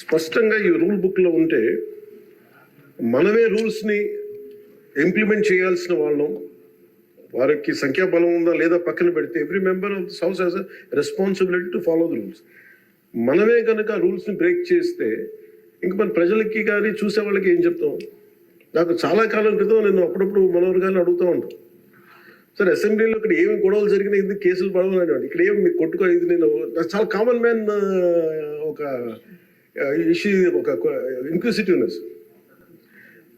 స్పష్టంగా ఈ రూల్ బుక్లో ఉంటే మనమే రూల్స్ని ఇంప్లిమెంట్ చేయాల్సిన వాళ్ళం. వారికి సంఖ్యాబలం ఉందా లేదా పక్కన పెడితే every member of this house has a responsibility to follow the rules. మనమే కనుక రూల్స్ని బ్రేక్ చేస్తే ఇంక మన ప్రజలకి కానీ చూసే వాళ్ళకి ఏం చెప్తాం? నాకు చాలా కాలం క్రితం నేను అప్పుడప్పుడు మనోరు కానీ అడుగుతూ ఉంటాను, సార్ అసెంబ్లీలో ఇక్కడ ఏమి గొడవలు జరిగినా ఎందుకు కేసులు పడవని, ఇక్కడ ఏమి మీకు కొట్టుకో, ఇది నేను చాలా కామన్ మ్యాన్ ఒక ఇష్యూ, ఒక ఇన్క్విజిటివ్నెస్.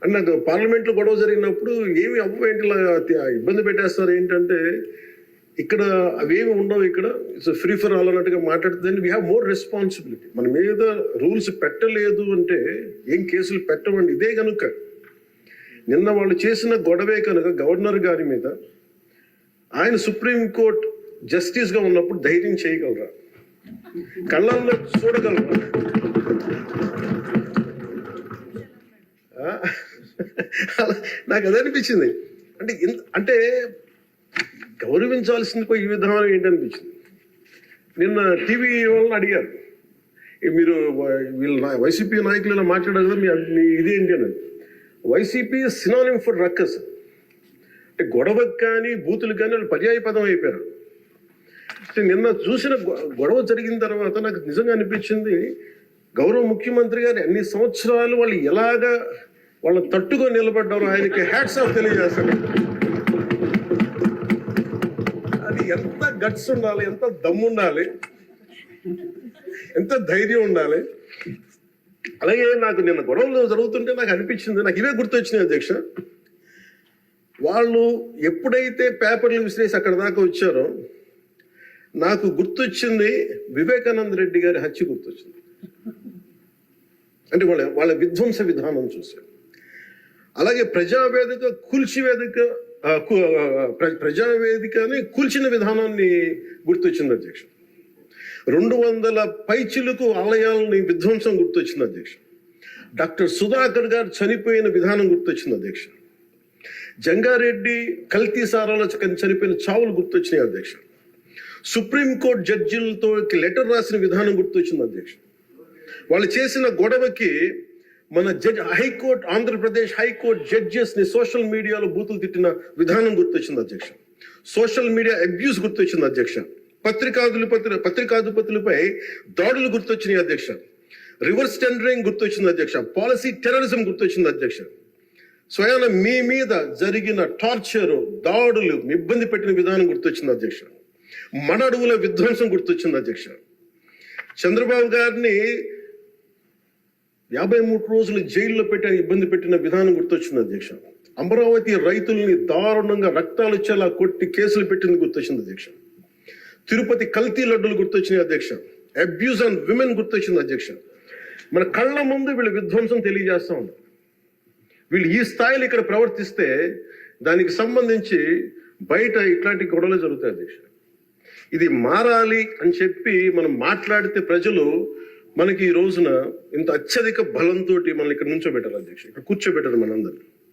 అండ్ నాకు పార్లమెంట్లో గొడవ జరిగినప్పుడు ఏమి అవ్వేంటి ఇబ్బంది పెట్టేస్తారు ఏంటంటే, ఇక్కడ అవేమి ఉండవు, ఇక్కడ ఇట్స్ ఫ్రీ ఫర్ ఆల్ అన్నట్టుగా మాట్లాడుతుంది. We have more responsibility. మన మీద రూల్స్ పెట్టలేదు అంటే ఏం కేసులు పెట్టమండి. ఇదే కనుక నిన్న వాళ్ళు చేసిన గొడవే కనుక గవర్నర్ గారి మీద ఆయన సుప్రీంకోర్టు జస్టిస్గా ఉన్నప్పుడు ధైర్యం చేయగలరా? కళ్ళల్లో చూడగలరా? నాకు అదే అనిపించింది. అంటే గౌరవించాల్సింది పోయి ఈ విధానం ఏంటనిపించింది. నిన్న టీవీ వాళ్ళని అడిగారు, మీరు వీళ్ళ వైసీపీ నాయకులు ఇలా మాట్లాడారు కదా, మీ ఇదేంటి అని. YCP synonym for ruckus. అంటే గొడవకు కానీ బూతులు కానీ వాళ్ళు పర్యాయ పదం అయిపోయారు. అంటే నిన్న చూసిన గొడవ జరిగిన తర్వాత నాకు నిజంగా అనిపించింది, గౌరవ ముఖ్యమంత్రి గారు అన్ని సంవత్సరాలు వాళ్ళు ఎలాగా వాళ్ళ తట్టుగా నిలబడ్డారు, ఆయనకి హ్యాట్స్ ఆఫ్ తెలియజేస్తాను. అది ఎంత గట్స్ ఉండాలి, ఎంత దమ్ము ఉండాలి, ఎంత ధైర్యం ఉండాలి. అలాగే నాకు నిన్న గొడవలు జరుగుతుంటే నాకు అనిపించింది, నాకు ఇవే గుర్తొచ్చినాయి అధ్యక్ష. వాళ్ళు ఎప్పుడైతే పేపర్లు విసిరేసి అక్కడ దాకా వచ్చారో నాకు గుర్తొచ్చింది వివేకానంద రెడ్డి గారి హత్య గుర్తొచ్చింది. అంటే వాళ్ళ విధ్వంస విధానం చూశారు. అలాగే ప్రజావేదిక ప్రజావేదికని కూల్చిన విధానాన్ని గుర్తొచ్చింది అధ్యక్ష. 200 పైచిలకు ఆలయాలని విధ్వంసం గుర్తొచ్చింది అధ్యక్ష. డాక్టర్ సుధాకర్ గారు చనిపోయిన విధానం గుర్తొచ్చింది అధ్యక్ష. జంగారెడ్డి కల్తీ సారాలో చనిపోయిన చావులు గుర్తొచ్చినాయి అధ్యక్ష. సుప్రీంకోర్టు జడ్జిలతో లెటర్ రాసిన విధానం గుర్తొచ్చింది అధ్యక్ష. వాళ్ళు చేసిన గొడవకి మన హైకోర్టు, ఆంధ్రప్రదేశ్ హైకోర్టు జడ్జెస్ ని సోషల్ మీడియాలో బూతులు తిట్టిన విధానం గుర్తొచ్చింది అధ్యక్ష. సోషల్ మీడియా అబ్యూస్ గుర్తొచ్చింది అధ్యక్ష. పత్రికాధిపతులపై దాడులు గుర్తొచ్చినాయి అధ్యక్ష. రివర్స్ టెండరింగ్ గుర్తొచ్చింది అధ్యక్ష. పాలసీ టెర్రరిజం గుర్తొచ్చింది అధ్యక్ష. స్వయాన మీ మీద జరిగిన టార్చర్, దాడులు, ఇబ్బంది పెట్టిన విధానం గుర్తొచ్చింది అధ్యక్ష. మన అడవుల విధ్వంసం గుర్తొచ్చింది అధ్యక్ష. చంద్రబాబు గారిని 53 రోజులు జైల్లో పెట్టి ఇబ్బంది పెట్టిన విధానం గుర్తొచ్చింది అధ్యక్ష. అమరావతి రైతుల్ని దారుణంగా రక్తాలు వచ్చేలా కొట్టి కేసులు పెట్టింది గుర్తొచ్చింది అధ్యక్ష. తిరుపతి కల్తీ లడ్డులు గుర్తొచ్చినాయి అధ్యక్ష. అబ్యూస్ ఆన్ విమెన్ గుర్తొచ్చింది అధ్యక్ష. మన కళ్ళ ముందు వీళ్ళు విధ్వంసం తెలియజేస్తా ఉన్నారు. వీళ్ళు ఈ స్థాయిలో ఇక్కడ ప్రవర్తిస్తే దానికి సంబంధించి బయట ఇట్లాంటి గొడవలు జరుగుతాయి అధ్యక్ష. ఇది మారాలి అని చెప్పి మనం మాట్లాడితే ప్రజలు మనకి ఈ రోజున ఇంత అత్యధిక బలంతో మనల్ని ఇక్కడ నుంచోబెట్టారు అధ్యక్ష, ఇక్కడ కూర్చోబెట్టారు మనందరినీ.